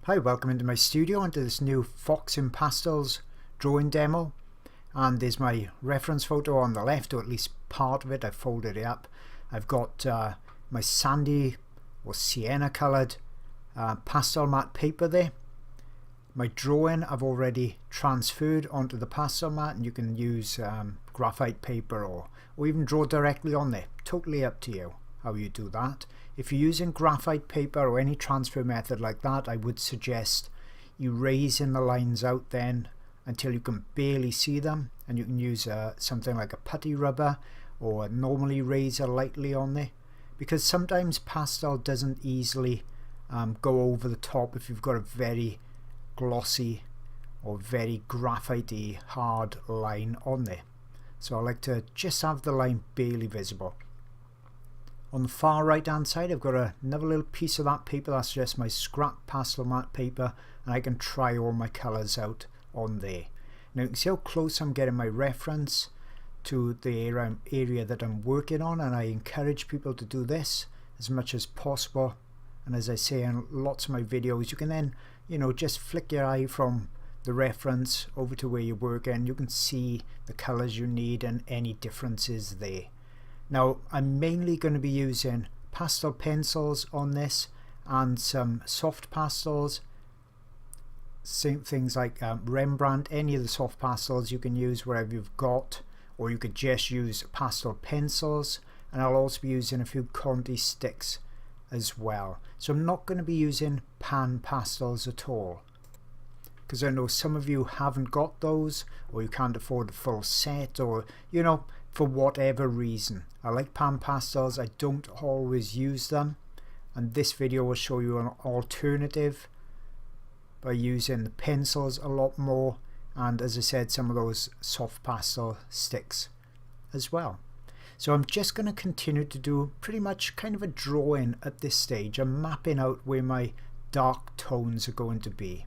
Hi, welcome into my studio and to this new Fox in Pastels drawing demo. And there's my reference photo on the left, or at least part of it. I've folded it up. I've got my sandy or sienna coloured pastel matte paper there. My drawing I've already transferred onto the pastel mat, and you can use graphite paper or even draw directly on there. Totally up to you how you do that. If you're using graphite paper or any transfer method like that, I would suggest erasing the lines out then until you can barely see them, and you can use something like a putty rubber or normal eraser lightly on there, because sometimes pastel doesn't easily go over the top if you've got a very glossy or very graphite-y hard line on there. So I like to just have the line barely visible. On the far right hand side I've got another little piece of that paper. That's just my scrap pastel matte paper, and I can try all my colours out on there. Now you can see how close I'm getting my reference to the area that I'm working on, and I encourage people to do this as much as possible. And as I say in lots of my videos, you can then just flick your eye from the reference over to where you're working. You can see the colours you need and any differences there. Now I'm mainly going to be using pastel pencils on this and some soft pastels, same things like Rembrandt. Any of the soft pastels you can use wherever you've got, or you could just use pastel pencils, and I'll also be using a few Conti sticks as well. So I'm not going to be using pan pastels at all, because I know some of you haven't got those, or you can't afford the full set, or for whatever reason. I like pan pastels, I don't always use them, and this video will show you an alternative by using the pencils a lot more, and as I said, some of those soft pastel sticks as well. So I'm just going to continue to do pretty much kind of a drawing at this stage. I'm mapping out where my dark tones are going to be.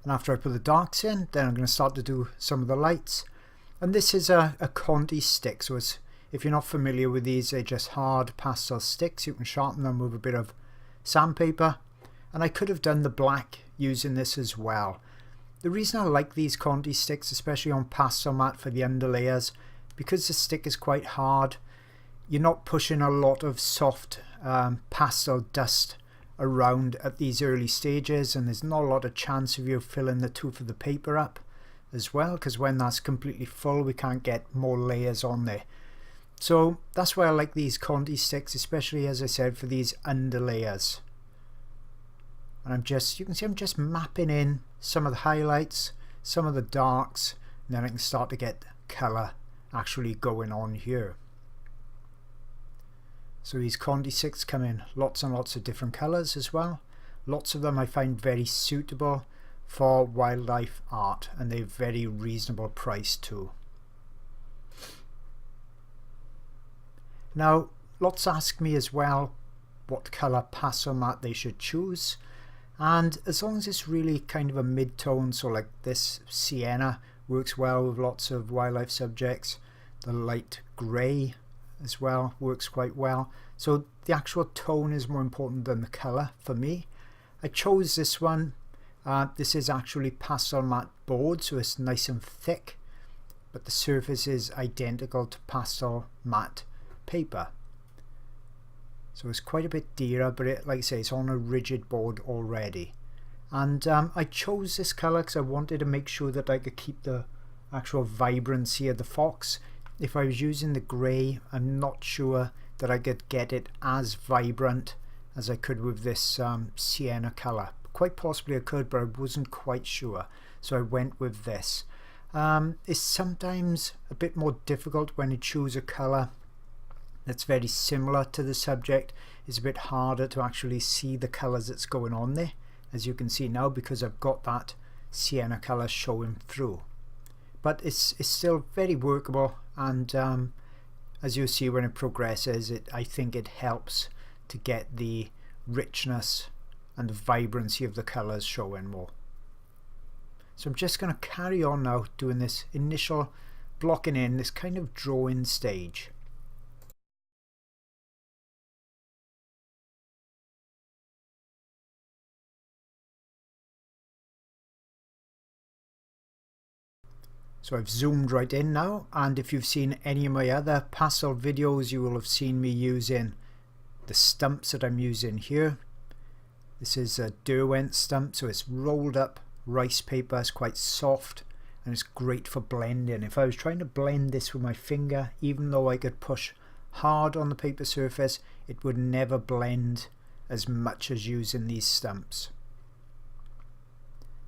And after I put the darks in, then I'm going to start to do some of the lights. And this is a Conti stick, so if you're not familiar with these, they're just hard pastel sticks. You can sharpen them with a bit of sandpaper, and I could have done the black using this as well. The reason I like these Conti sticks, especially on pastel matte for the underlayers, because the stick is quite hard, you're not pushing a lot of soft pastel dust around at these early stages, and there's not a lot of chance of you filling the tooth of the paper up as well, because when that's completely full we can't get more layers on there. So that's why I like these Conti sticks, especially as I said for these underlayers. And you can see I'm just mapping in some of the highlights, some of the darks, and then I can start to get colour actually going on here. So these Conti sticks come in lots and lots of different colours as well. Lots of them I find very suitable for wildlife art, and they're very reasonable price too. Now lots ask me as well what colour pastel matte they should choose, and as long as it's really kind of a mid-tone, so like this sienna works well with lots of wildlife subjects. The light grey as well works quite well. So the actual tone is more important than the colour for me. I chose this one. This is actually pastel matte board, so it's nice and thick, but the surface is identical to pastel matte paper. So it's quite a bit dearer, but like I say, it's on a rigid board already. And I chose this colour because I wanted to make sure that I could keep the actual vibrancy of the fox. If I was using the grey, I'm not sure that I could get it as vibrant as I could with this sienna colour. Quite possibly I could, but I wasn't quite sure, so I went with this. It's sometimes a bit more difficult when you choose a colour that's very similar to the subject. It's a bit harder to actually see the colours that's going on there, as you can see now, because I've got that sienna colour showing through. But it's still very workable, and as you'll see when it progresses, I think it helps to get the richness and the vibrancy of the colours showing more. So I'm just going to carry on now doing this initial blocking in, this kind of drawing stage. So I've zoomed right in now, and if you've seen any of my other pastel videos, you will have seen me using the stumps that I'm using here. This is a Derwent stump, so it's rolled up rice paper. It's quite soft and it's great for blending. If I was trying to blend this with my finger, even though I could push hard on the paper surface, it would never blend as much as using these stumps.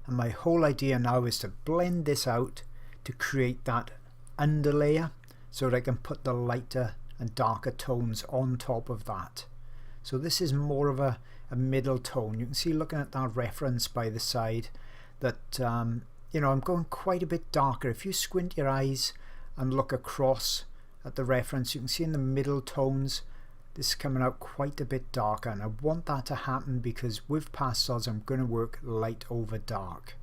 And my whole idea now is to blend this out to create that underlayer so that I can put the lighter and darker tones on top of that. So this is more of a middle tone. You can see, looking at that reference by the side, that you know, I'm going quite a bit darker. If you squint your eyes and look across at the reference, you can see in the middle tones this is coming out quite a bit darker, and I want that to happen because with pastels I'm going to work light over dark.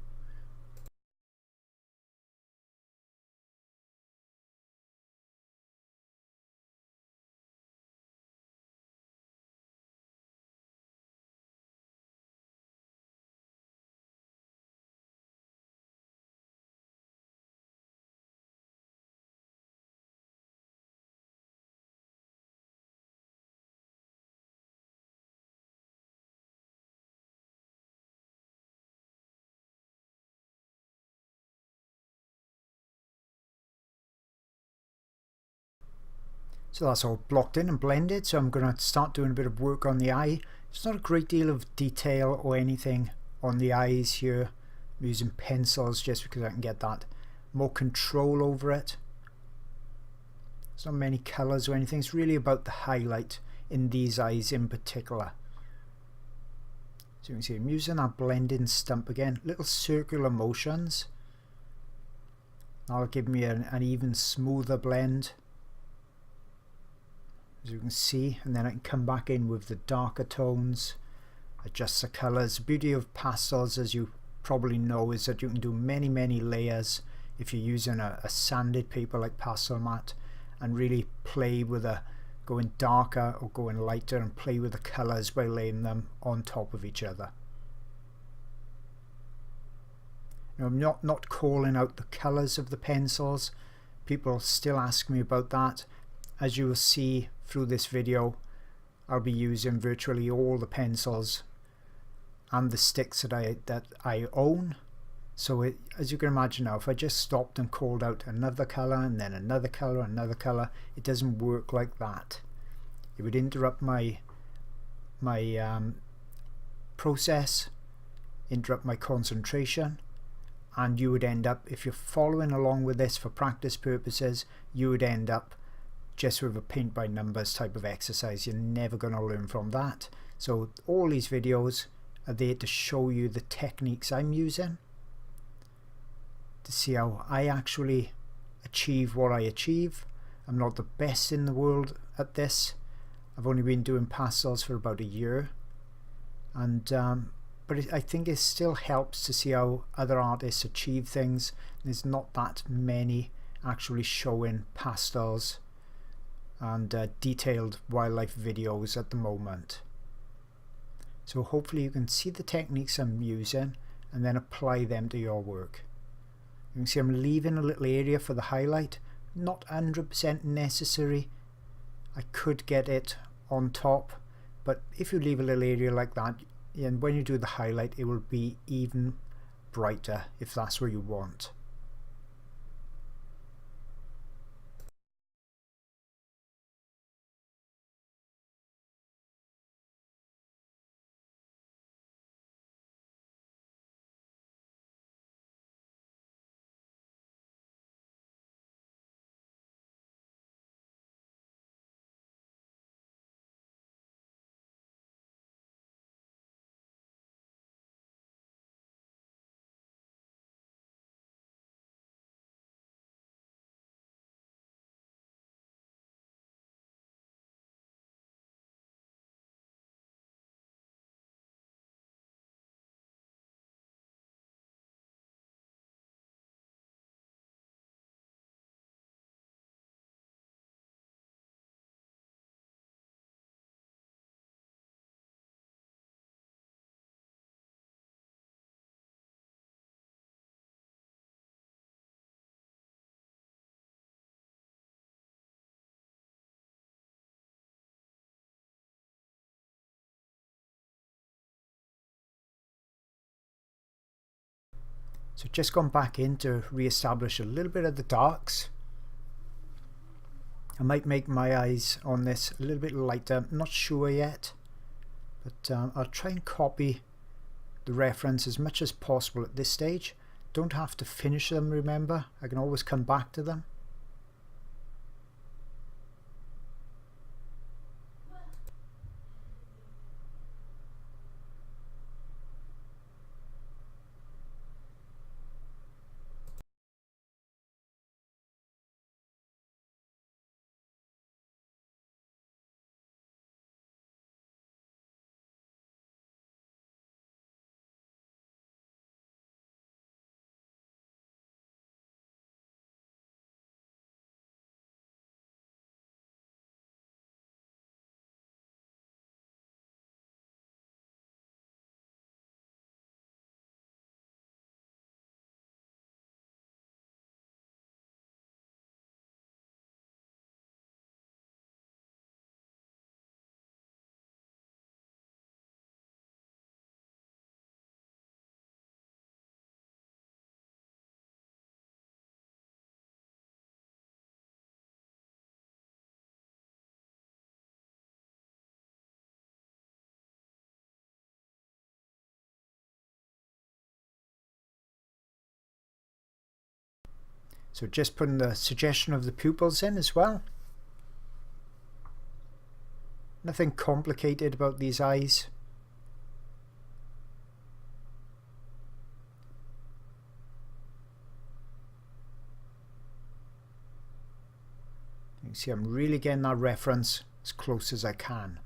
So that's all blocked in and blended, so I'm going to start doing a bit of work on the eye. There's not a great deal of detail or anything on the eyes here. I'm using pencils just because I can get that more control over it. There's not many colours or anything. It's really about the highlight in these eyes in particular. So you can see I'm using that blending stump again, little circular motions. That'll give me an even smoother blend, as you can see, and then I can come back in with the darker tones, adjust the colours. The beauty of pastels, as you probably know, is that you can do many layers if you're using a sanded paper like pastel mat, and really play with going darker or going lighter, and play with the colours by laying them on top of each other. Now, I'm not calling out the colours of the pencils. People still ask me about that. As you will see through this video, I'll be using virtually all the pencils and the sticks that I own. So as you can imagine now, if I just stopped and called out another colour and then another colour, another colour, it doesn't work like that. It would interrupt my process, interrupt my concentration, and you would end up, if you're following along with this for practice purposes, you would end up just with a paint by numbers type of exercise. You're never going to learn from that. So all these videos are there to show you the techniques I'm using, to see how I actually achieve what I achieve. I'm not the best in the world at this. I've only been doing pastels for about a year, and but I think it still helps to see how other artists achieve things. There's not that many actually showing pastels and detailed wildlife videos at the moment. So hopefully you can see the techniques I'm using and then apply them to your work. You can see I'm leaving a little area for the highlight. Not 100% necessary. I could get it on top, but if you leave a little area like that, and when you do the highlight it will be even brighter if that's what you want. So just gone back in to re-establish a little bit of the darks. I might make my eyes on this a little bit lighter, I'm not sure yet, but I'll try and copy the reference as much as possible at this stage. Don't have to finish them, remember, I can always come back to them. So just putting the suggestion of the pupils in as well. Nothing complicated about these eyes. You can see I'm really getting that reference as close as I can.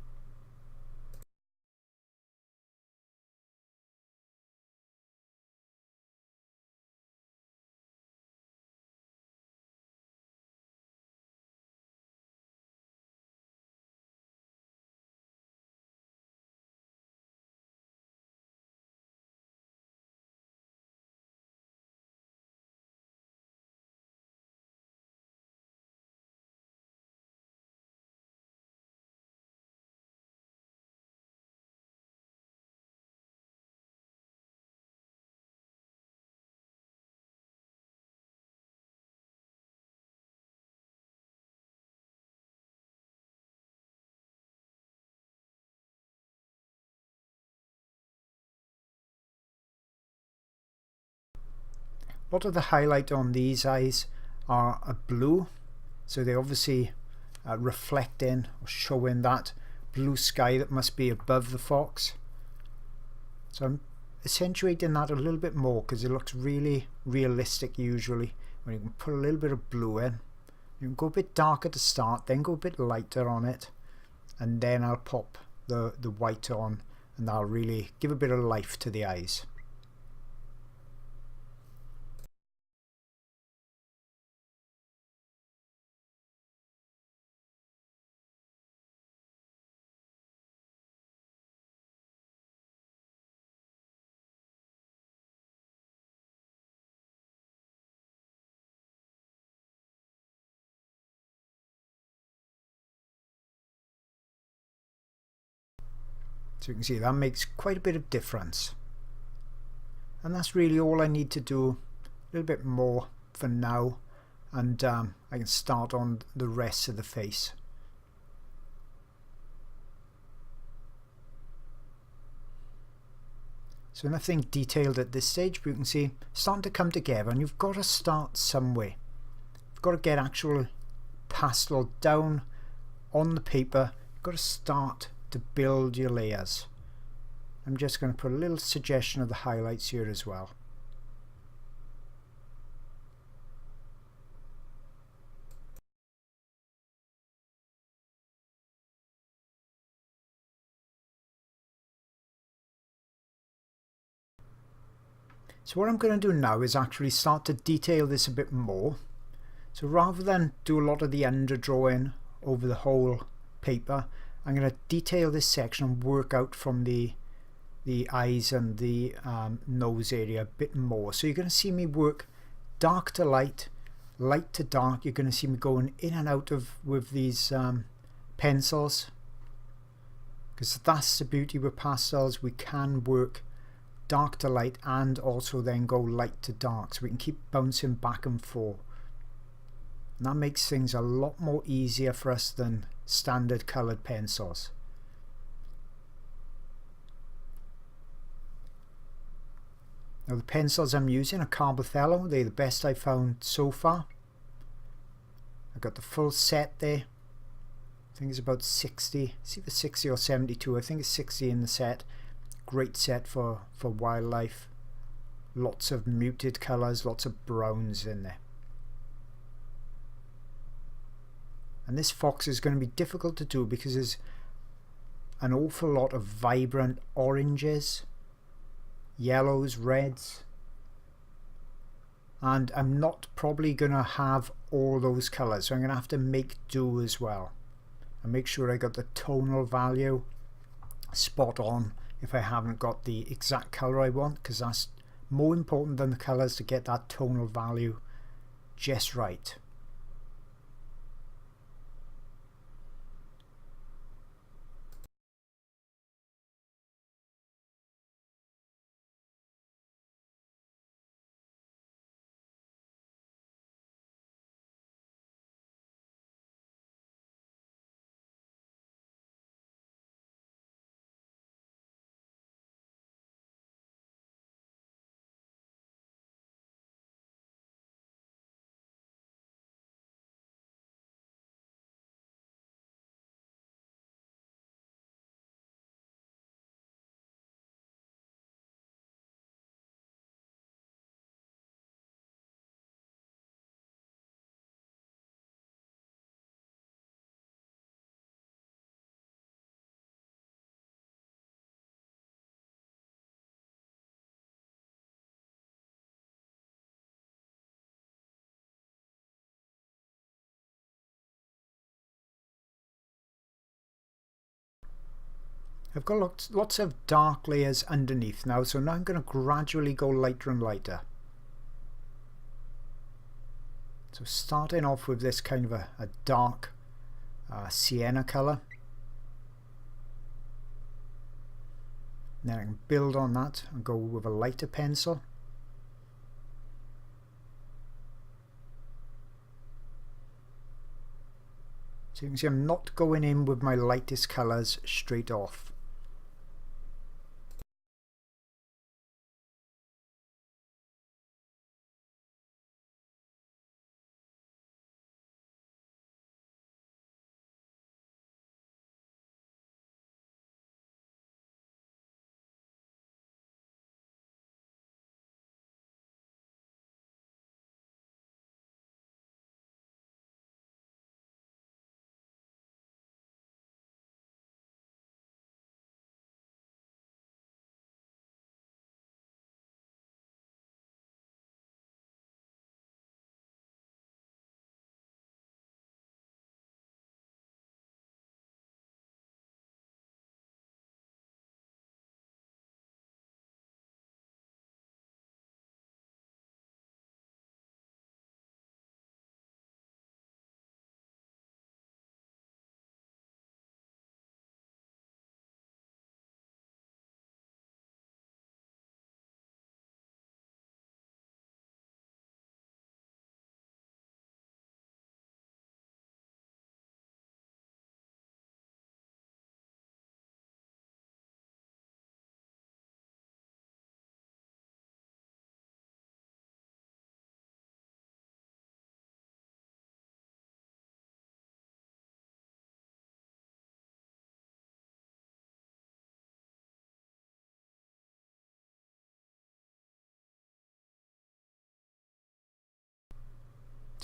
A lot of the highlight on these eyes are a blue, so they obviously reflect in or show in that blue sky that must be above the fox. So I'm accentuating that a little bit more because it looks really realistic usually when you can put a little bit of blue in. You can go a bit darker to start, then go a bit lighter on it, and then I'll pop the white on, and that'll really give a bit of life to the eyes. So you can see that makes quite a bit of difference. And that's really all I need to do, a little bit more for now, and I can start on the rest of the face. So nothing detailed at this stage, but you can see it's starting to come together, and you've got to start somewhere. You've got to get actual pastel down on the paper. You've got to start to build your layers. I'm just going to put a little suggestion of the highlights here as well. So what I'm going to do now is actually start to detail this a bit more. So rather than do a lot of the underdrawing over the whole paper, I'm going to detail this section and work out from the eyes and the nose area a bit more. So you're going to see me work dark to light, light to dark. You're going to see me going in and out with these pencils, because that's the beauty with pastels. We can work dark to light and also then go light to dark, so we can keep bouncing back and forth. And that makes things a lot more easier for us than standard coloured pencils. Now the pencils I'm using are Carbothello. They're the best I've found so far. I've got the full set there. I think it's about 60. It's either 60 or 72. I think it's 60 in the set. Great set for wildlife. Lots of muted colours, lots of browns in there. And this fox is going to be difficult to do because there's an awful lot of vibrant oranges, yellows, reds, and I'm not probably going to have all those colours, so I'm going to have to make do as well and make sure I got the tonal value spot on if I haven't got the exact colour I want, because that's more important than the colours, to get that tonal value just right. I've got lots of dark layers underneath now, so now I'm going to gradually go lighter and lighter. So starting off with this kind of a dark sienna colour. Then I can build on that and go with a lighter pencil. So you can see I'm not going in with my lightest colours straight off.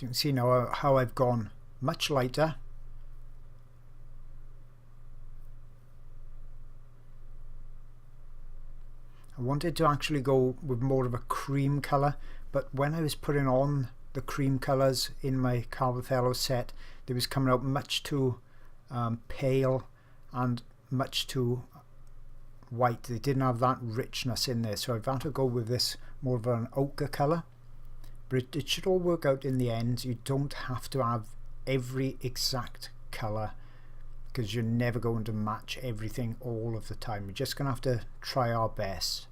you can see now how I've gone much lighter. I wanted to actually go with more of a cream colour, but when I was putting on the cream colours in my Carvothello set, they was coming out much too pale and much too white. They didn't have that richness in there, so I've had to go with this more of an ochre colour. But it should all work out in the end. You don't have to have every exact colour, because you're never going to match everything all of the time. We're just going to have to try our best.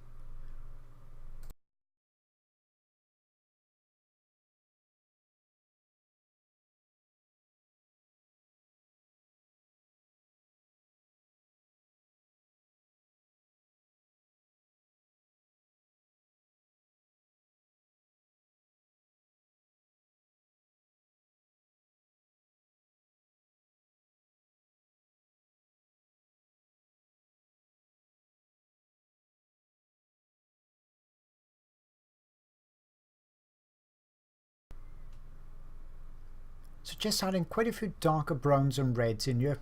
So just adding quite a few darker browns and reds in here.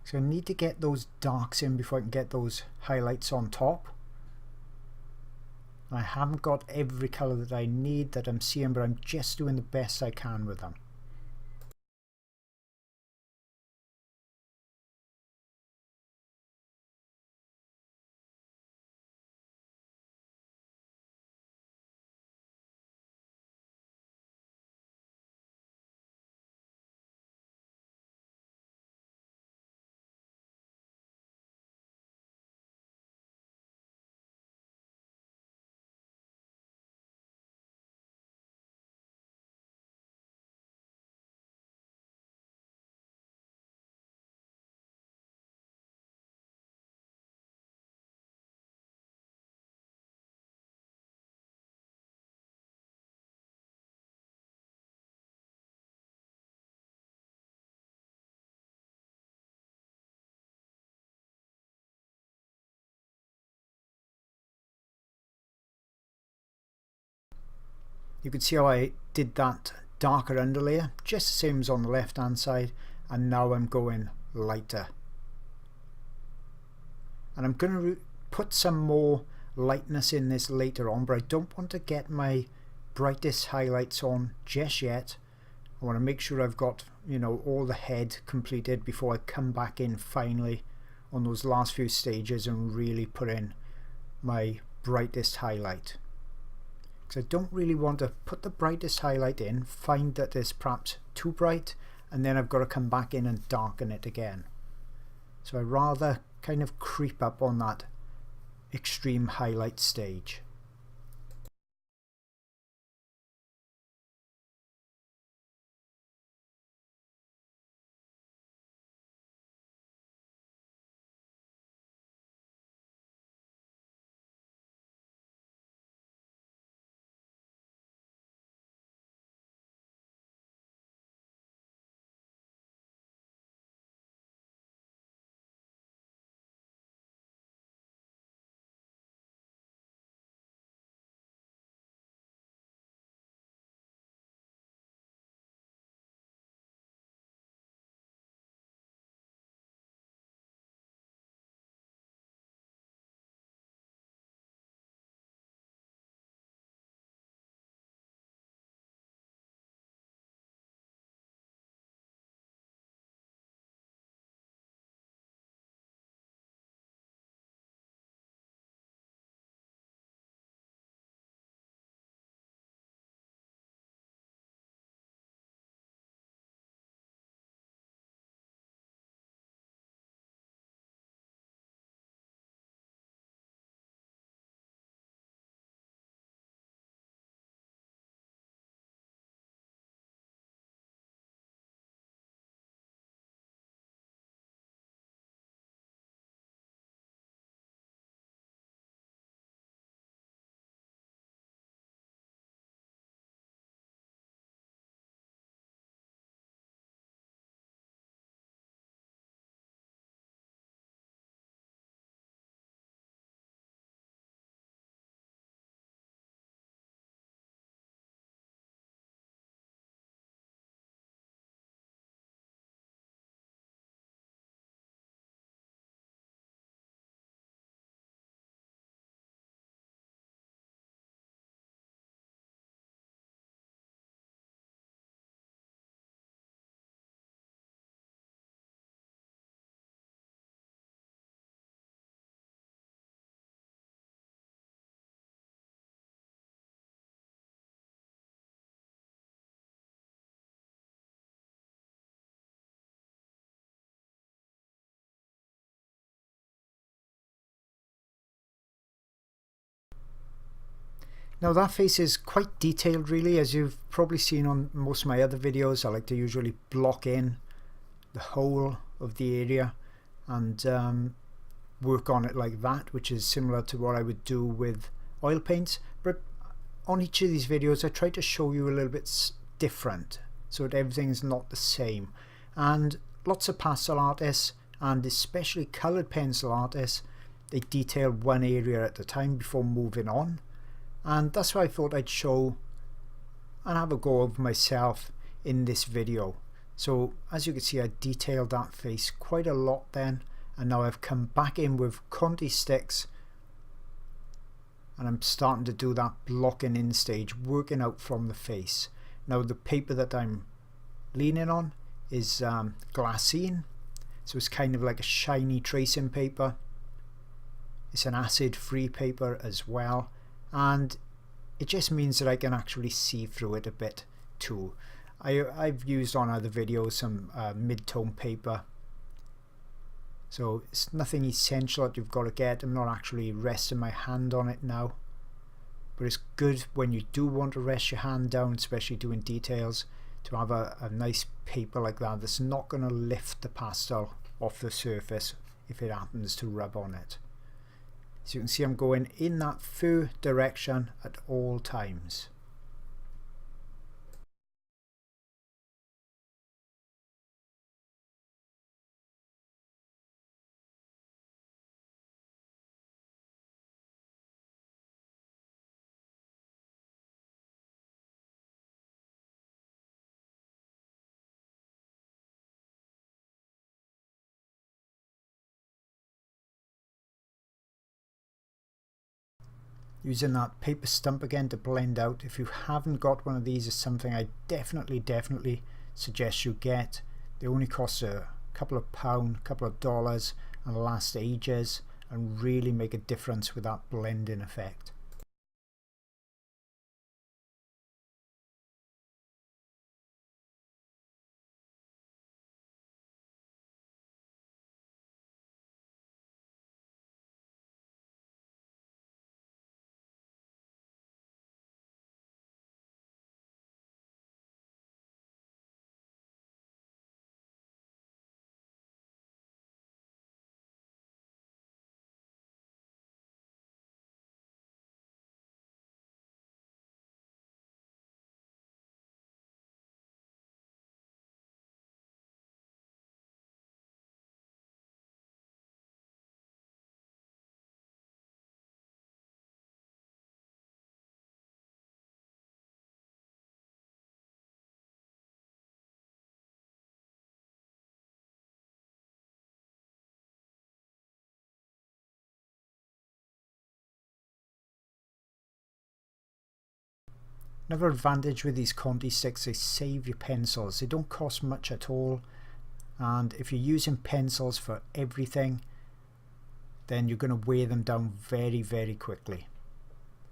So I need to get those darks in before I can get those highlights on top. I haven't got every colour that I need that I'm seeing, but I'm just doing the best I can with them. You can see how I did that darker underlayer, just the same as on the left hand side, and now I'm going lighter. And I'm going to put some more lightness in this later on, but I don't want to get my brightest highlights on just yet. I want to make sure I've got, you know, all the head completed before I come back in finally on those last few stages and really put in my brightest highlight. Because I don't really want to put the brightest highlight in, find that it's perhaps too bright, and then I've got to come back in and darken it again. So I rather kind of creep up on that extreme highlight stage. Now that face is quite detailed really, as you've probably seen on most of my other videos. I like to usually block in the whole of the area and work on it like that, which is similar to what I would do with oil paints. But on each of these videos I try to show you a little bit different, so that everything's not the same. And lots of pastel artists, and especially coloured pencil artists, they detail one area at a time before moving on, and that's why I thought I'd show and have a go of myself in this video. So as you can see, I detailed that face quite a lot then, and now I've come back in with Conti sticks and I'm starting to do that blocking in stage, working out from the face. Now the paper that I'm leaning on is glassine, so it's kind of like a shiny tracing paper. It's an acid free paper as well, and it just means that I can actually see through it a bit too. I've used on other videos some mid-tone paper, so it's nothing essential that you've got to get. I'm not actually resting my hand on it now, but it's good when you do want to rest your hand down, especially doing details, to have a nice paper like that that's not going to lift the pastel off the surface if it happens to rub on it. So you can see I'm going in that fur direction at all times. Using that paper stump again to blend out. If you haven't got one of these, it's something I definitely suggest you get. They only cost a couple of pounds, couple of dollars, and last ages, and really make a difference with that blending effect. Another advantage with these Conti sticks, they save your pencils. They don't cost much at all, and if you're using pencils for everything, then you're going to wear them down very quickly,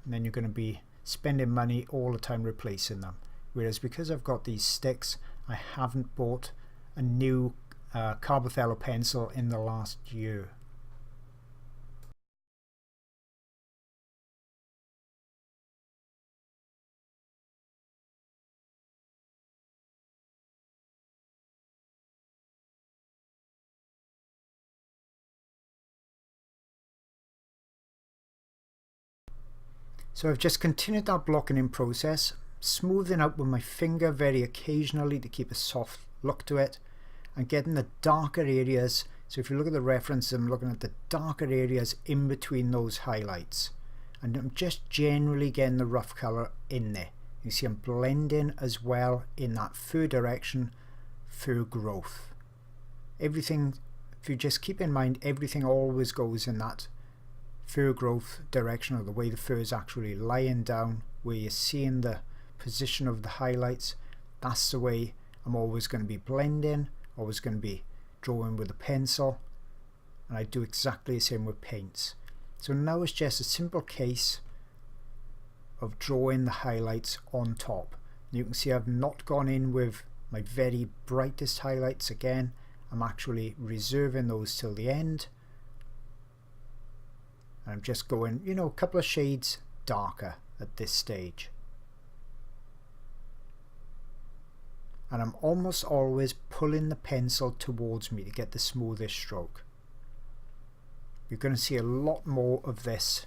and then you're going to be spending money all the time replacing them. Whereas because I've got these sticks, I haven't bought a new Carbothello pencil in the last year. So I've just continued that blocking in process, smoothing out with my finger very occasionally to keep a soft look to it, and getting the darker areas. So if you look at the reference, I'm looking at the darker areas in between those highlights, and I'm just generally getting the rough colour in there. You see I'm blending as well in that fur direction, fur growth. Everything, if you just keep in mind, everything always goes in that fur growth direction, or the way the fur is actually lying down, where you're seeing the position of the highlights. That's the way I'm always going to be blending, always going to be drawing with a pencil, and I do exactly the same with paints. So now it's just a simple case of drawing the highlights on top. You can see I've not gone in with my very brightest highlights again. I'm actually reserving those till the end. I'm just going, you know, a couple of shades darker, at this stage. And I'm almost always pulling the pencil towards me to get the smoothest stroke. You're going to see a lot more of this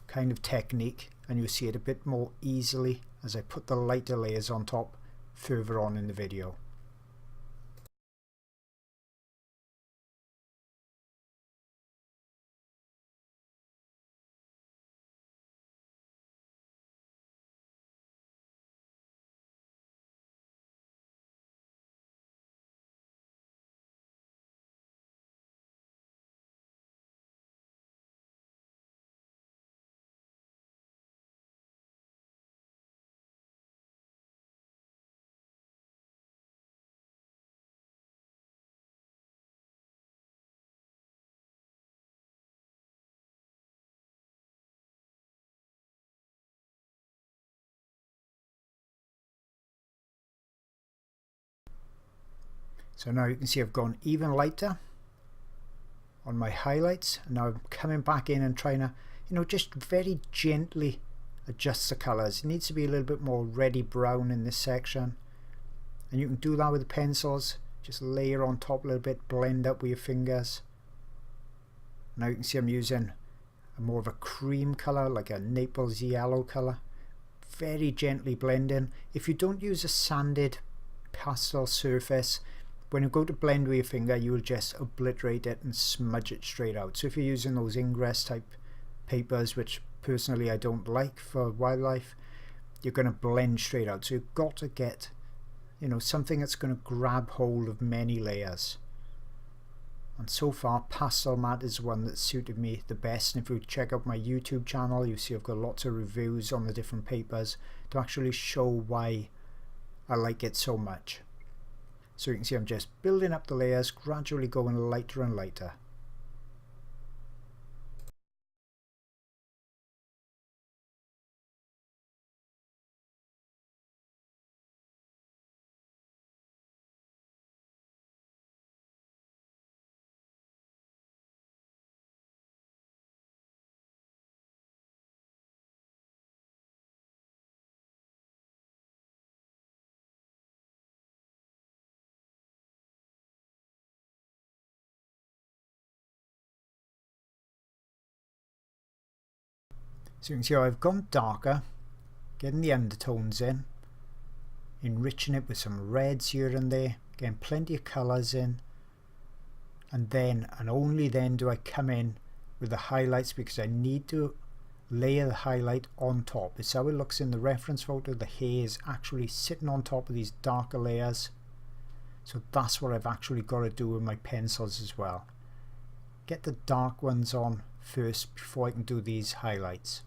kind of technique, and you'll see it a bit more easily as I put the lighter layers on top further on in the video. So now you can see I've gone even lighter on my highlights, and now I'm coming back in and trying to, just very gently adjust the colours. It needs to be a little bit more reddy brown in this section, and you can do that with the pencils. Just layer on top a little bit, blend up with your fingers. Now you can see I'm using more of a cream colour, like a Naples yellow colour. Very gently blending. If you don't use a sanded pastel surface, when you go to blend with your finger, you will just obliterate it and smudge it straight out. So if you're using those ingress type papers, which personally I don't like for wildlife, you're going to blend straight out. So you've got to get, something that's going to grab hold of many layers. And so far, pastel matte is one that suited me the best. And if you check out my YouTube channel, you see I've got lots of reviews on the different papers to actually show why I like it so much. So you can see I'm just building up the layers, gradually going lighter and lighter. So you can see how I've gone darker, getting the undertones in, enriching it with some reds here and there, getting plenty of colours in, and then and only then do I come in with the highlights, because I need to layer the highlight on top. It's how it looks in the reference photo. The hair is actually sitting on top of these darker layers, so that's what I've actually got to do with my pencils as well. Get the dark ones on first before I can do these highlights.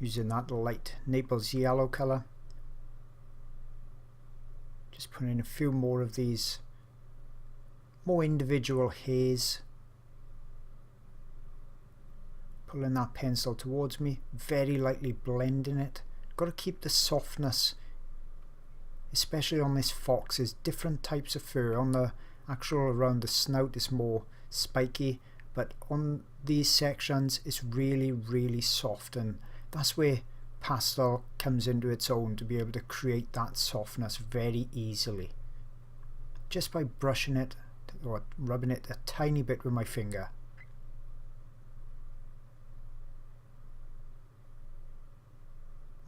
Using that light Naples yellow colour, just putting in a few more of these more individual hairs, pulling that pencil towards me, very lightly blending it. Got to keep the softness, especially on this fox. There's different types of fur. On the Actual around the snout is more spiky, but on these sections it's really soft, and that's where pastel comes into its own, to be able to create that softness very easily just by brushing it or rubbing it a tiny bit with my finger.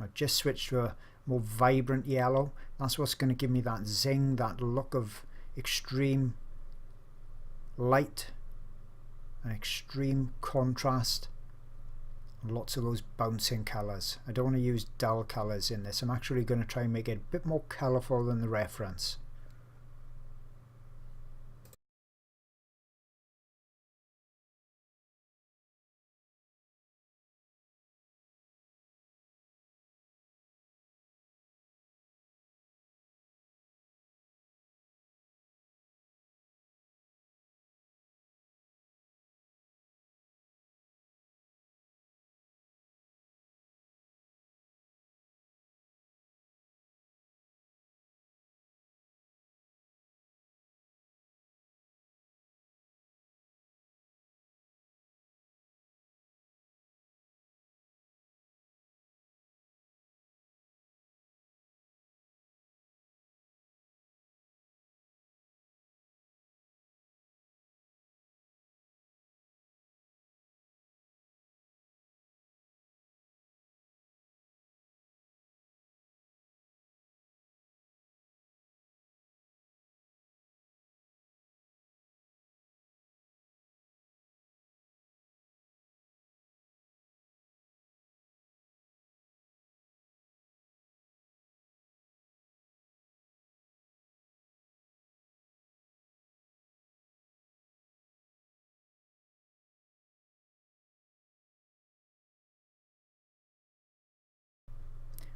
I've just switched to a more vibrant yellow. That's what's going to give me that zing, that look of extreme light and extreme contrast. Lots of those bouncing colours. I don't want to use dull colours in this. I'm actually going to try and make it a bit more colourful than the reference.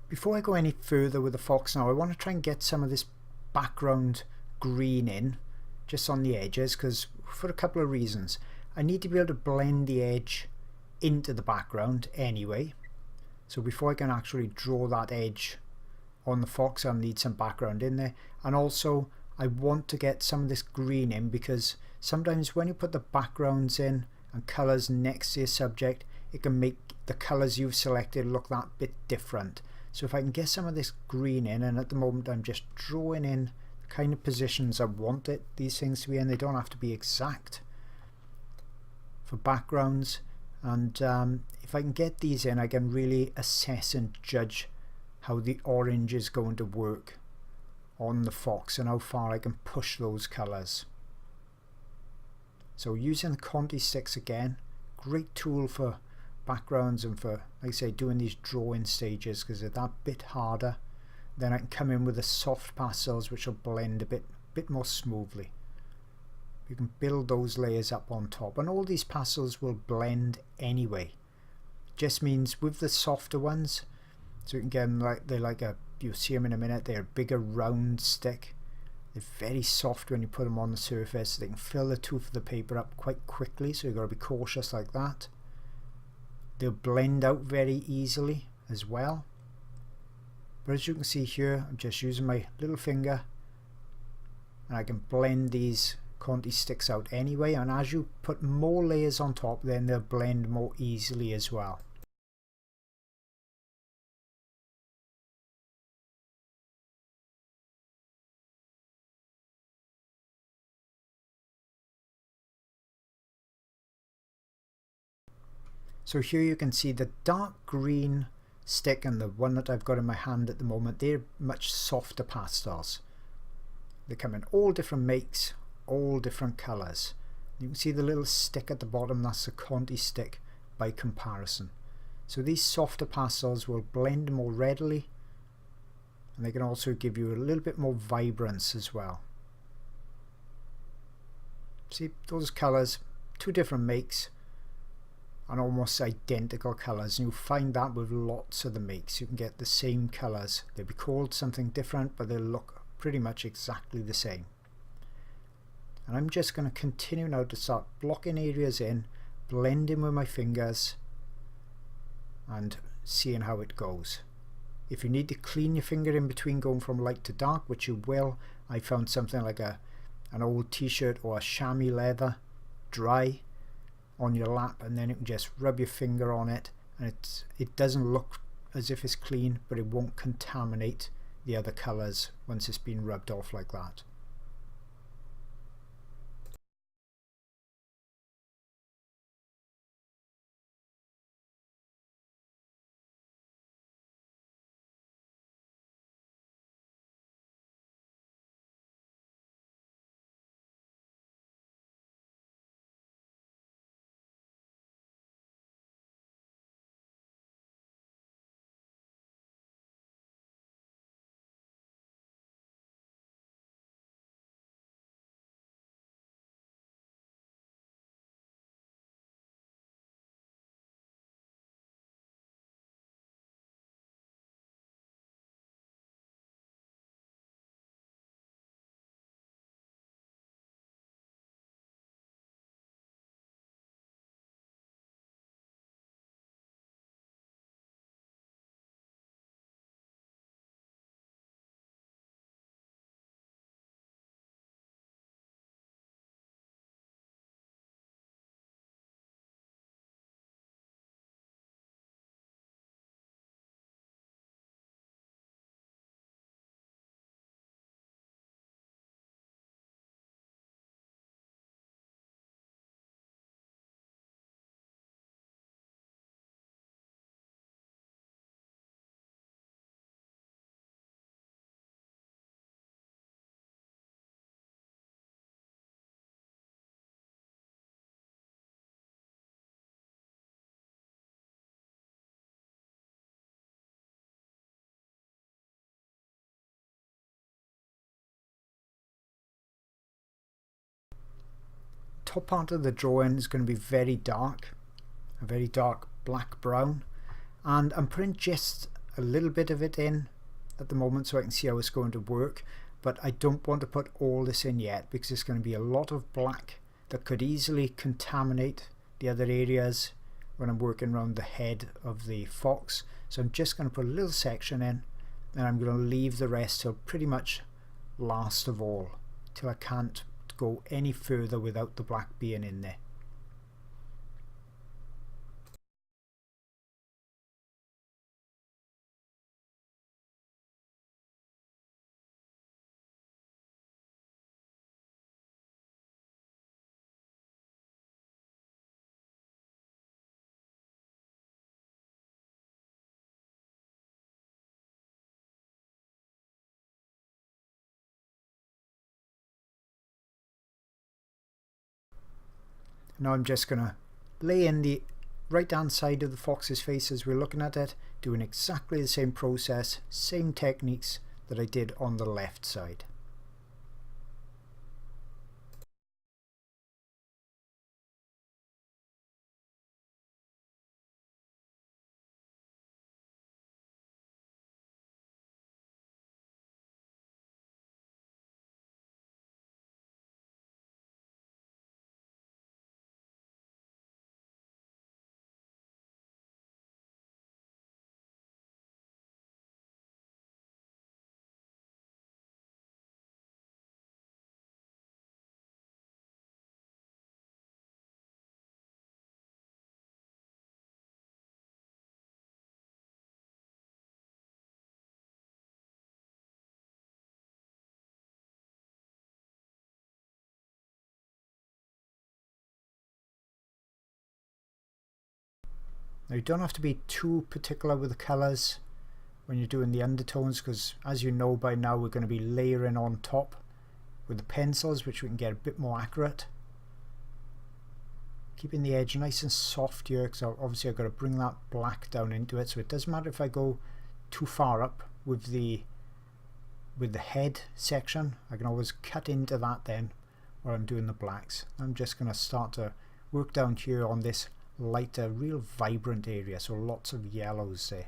Before I go any further with the fox now, I want to try and get some of this background green in just on the edges, because for a couple of reasons. I need to be able to blend the edge into the background anyway, so before I can actually draw that edge on the fox I'll need some background in there. And also I want to get some of this green in, because sometimes when you put the backgrounds in and colours next to your subject, it can make the colours you've selected look that bit different. So if I can get some of this green in, and at the moment I'm just drawing in the kind of positions I want these things to be in. They don't have to be exact for backgrounds, and if I can get these in, I can really assess and judge how the orange is going to work on the fox and how far I can push those colours. So using the Conti sticks again, great tool for backgrounds and for, like I say, doing these drawing stages, because they're that bit harder. Then I can come in with the soft pastels which will blend a bit more smoothly. You can build those layers up on top, and all these pastels will blend anyway. Just means with the softer ones, so you can get them like they're like a, you'll see them in a minute, they're a bigger round stick. They're very soft when you put them on the surface. They can fill the tooth of the paper up quite quickly, so you've got to be cautious like that. They'll blend out very easily as well. But as you can see here, I'm just using my little finger and I can blend these Conti sticks out anyway, and as you put more layers on top, then they'll blend more easily as well. So here you can see the dark green stick and the one that I've got in my hand at the moment, they're much softer pastels. They come in all different makes, all different colours. You can see the little stick at the bottom, that's a Conti stick by comparison. So these softer pastels will blend more readily, and they can also give you a little bit more vibrance as well. See those colours, two different makes and almost identical colours, and you'll find that with lots of the makes. You can get the same colours. They'll be called something different, but they'll look pretty much exactly the same. And I'm just going to continue now to start blocking areas in, blending with my fingers and seeing how it goes. If you need to clean your finger in between going from light to dark, which you will, I found something like a an old t-shirt or a chamois leather dry on your lap, and then you can just rub your finger on it, and it doesn't look as if it's clean, but it won't contaminate the other colours once it's been rubbed off like that. Top part of the drawing is going to be very dark, a very dark black brown, and I'm putting just a little bit of it in at the moment so I can see how it's going to work, but I don't want to put all this in yet because it's going to be a lot of black that could easily contaminate the other areas when I'm working around the head of the fox. So I'm just going to put a little section in, and I'm going to leave the rest till pretty much last of all, till I can't go any further without the black being in there. Now I'm just going to lay in the right hand side of the fox's face as we're looking at it, doing exactly the same process, same techniques that I did on the left side. Now you don't have to be too particular with the colours when you're doing the undertones, because as you know by now we're going to be layering on top with the pencils, which we can get a bit more accurate. Keeping the edge nice and soft here, because obviously I've got to bring that black down into it, so it doesn't matter if I go too far up with the head section. I can always cut into that then where I'm doing the blacks. I'm just going to start to work down here on this lighter, real vibrant area, so lots of yellows there.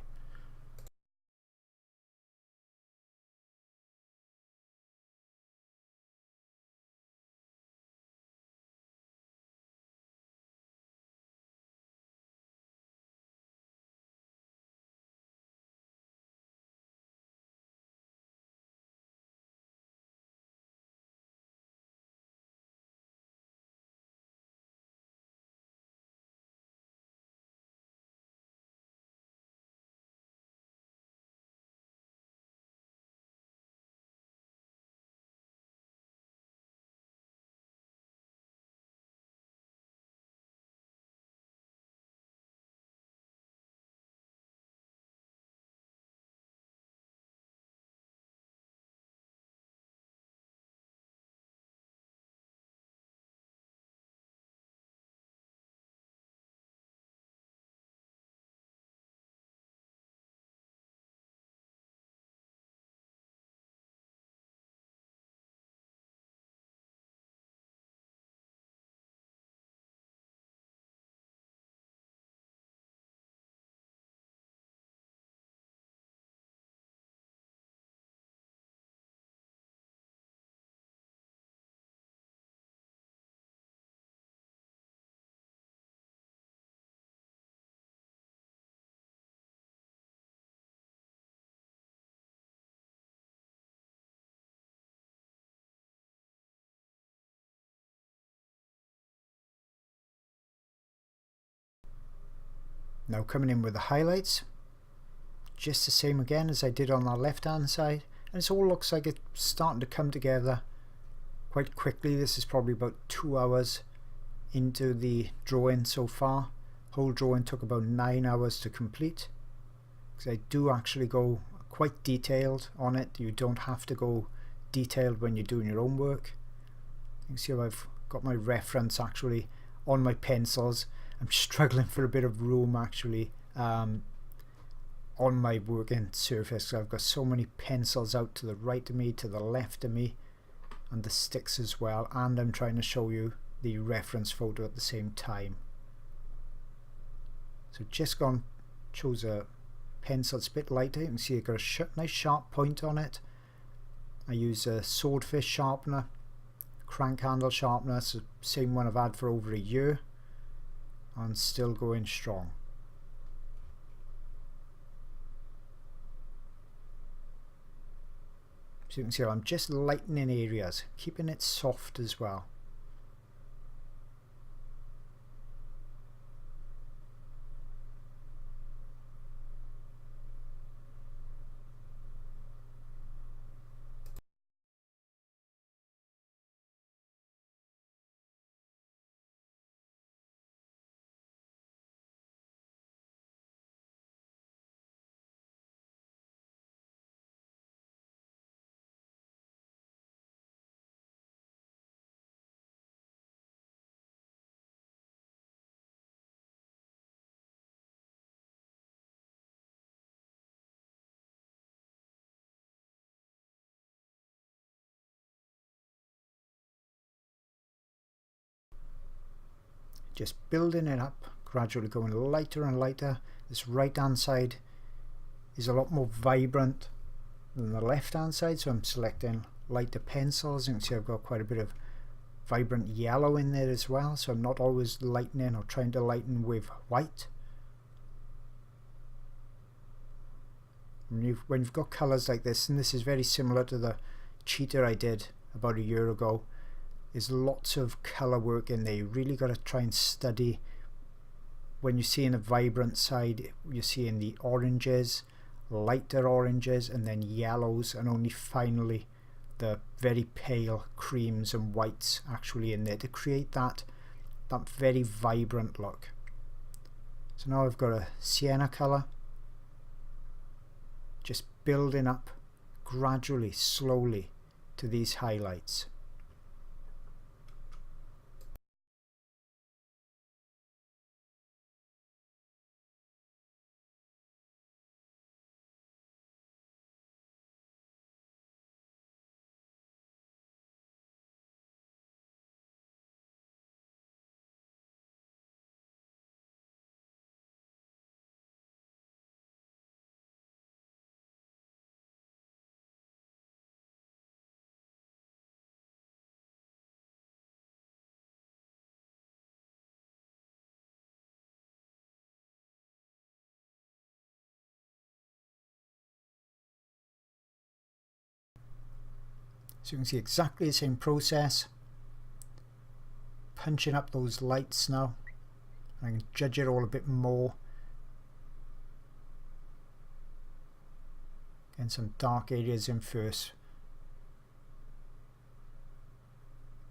Now coming in with the highlights, just the same again as I did on the left hand side, and it all looks like it's starting to come together quite quickly. This is probably about 2 hours into the drawing so far. Whole drawing took about 9 hours to complete, because I do actually go quite detailed on it. You don't have to go detailed when you're doing your own work. You can see how I've got my reference actually on my pencils. I'm struggling for a bit of room actually on my working surface. I've got so many pencils out to the right of me, to the left of me, and the sticks as well, and I'm trying to show you the reference photo at the same time. So just gone, chose a pencil that's a bit lighter. You can see I've got a nice sharp point on it. I use a swordfish sharpener, crank handle sharpener. It's the same one I've had for over a year and still going strong. So you can see I'm just lightening areas, keeping it soft as well. Just building it up, gradually going lighter and lighter. This right hand side is a lot more vibrant than the left hand side, so I'm selecting lighter pencils. You can see I've got quite a bit of vibrant yellow in there as well, so I'm not always lightening or trying to lighten with white. When you've got colours like this, and this is very similar to the cheetah I did about a year ago, there's lots of colour work in there. You really got to try and study. When you're seeing a vibrant side, you're seeing the oranges, lighter oranges, and then yellows, and only finally the very pale creams and whites actually in there to create that very vibrant look. So now I've got a sienna colour, just building up gradually, slowly to these highlights. So you can see exactly the same process, punching up those lights now. I can judge it all a bit more. Getting some dark areas in first.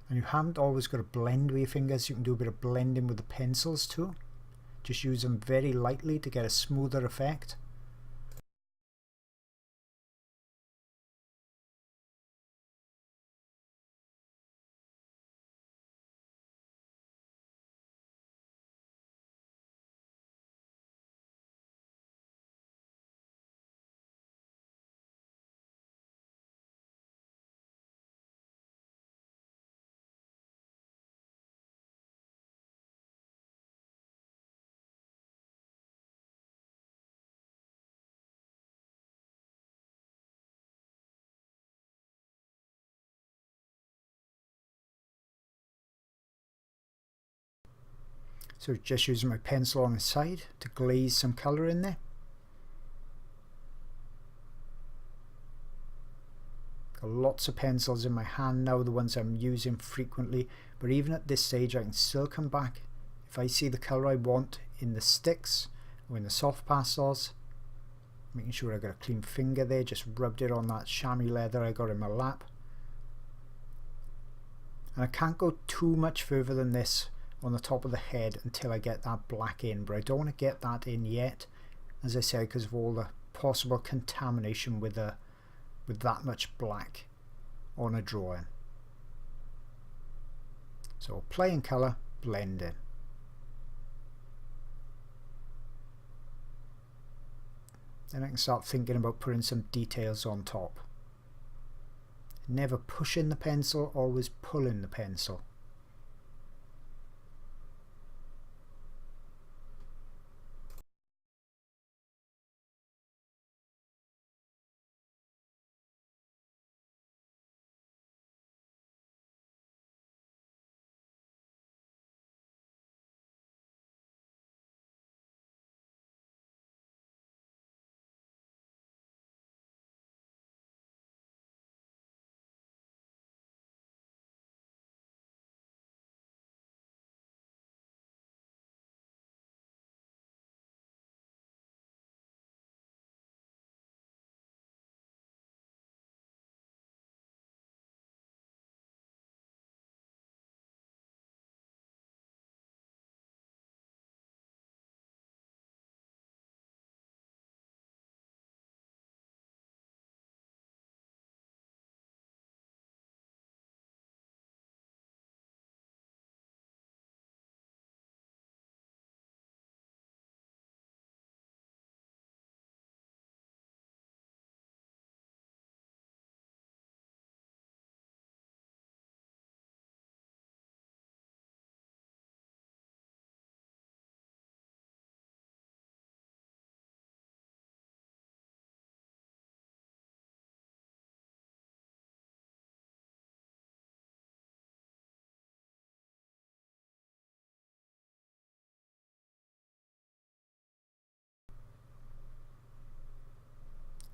And you haven't always got to blend with your fingers. You can do a bit of blending with the pencils too. Just use them very lightly to get a smoother effect. So just using my pencil on the side to glaze some colour in there. Got lots of pencils in my hand now, the ones I'm using frequently, but even at this stage I can still come back. If I see the colour I want in the sticks, or in the soft pastels. Making sure I got a clean finger there, just rubbed it on that chamois leather I got in my lap. And I can't go too much further than this on the top of the head until I get that black in, but I don't want to get that in yet, as I said, because of all the possible contamination with that much black on a drawing. So apply in colour, blend in. Then I can start thinking about putting some details on top. Never pushing the pencil, always pulling the pencil.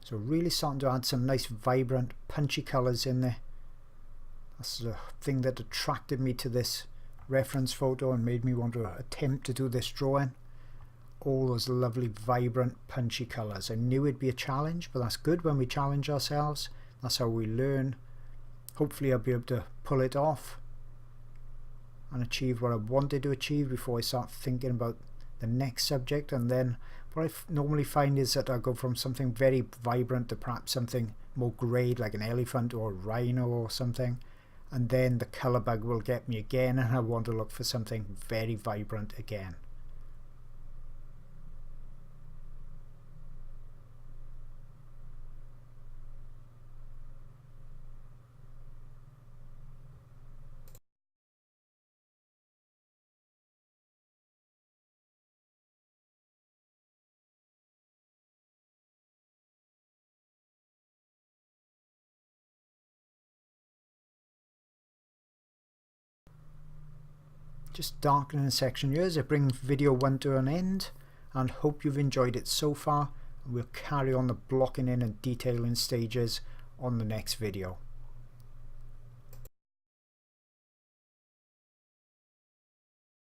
So really starting to add some nice vibrant punchy colours in there. That's the thing that attracted me to this reference photo and made me want to attempt to do this drawing. All those lovely vibrant punchy colours. I knew it'd be a challenge, but that's good when we challenge ourselves. That's how we learn. Hopefully I'll be able to pull it off and achieve what I wanted to achieve before I start thinking about the next subject. And then what I normally find is that I go from something very vibrant to perhaps something more grey, like an elephant or a rhino or something, and then the colour bug will get me again and I want to look for something very vibrant again. Just darkening a section here as I bring video 1 to an end, and hope you've enjoyed it so far. We'll carry on the blocking in and detailing stages on the next video.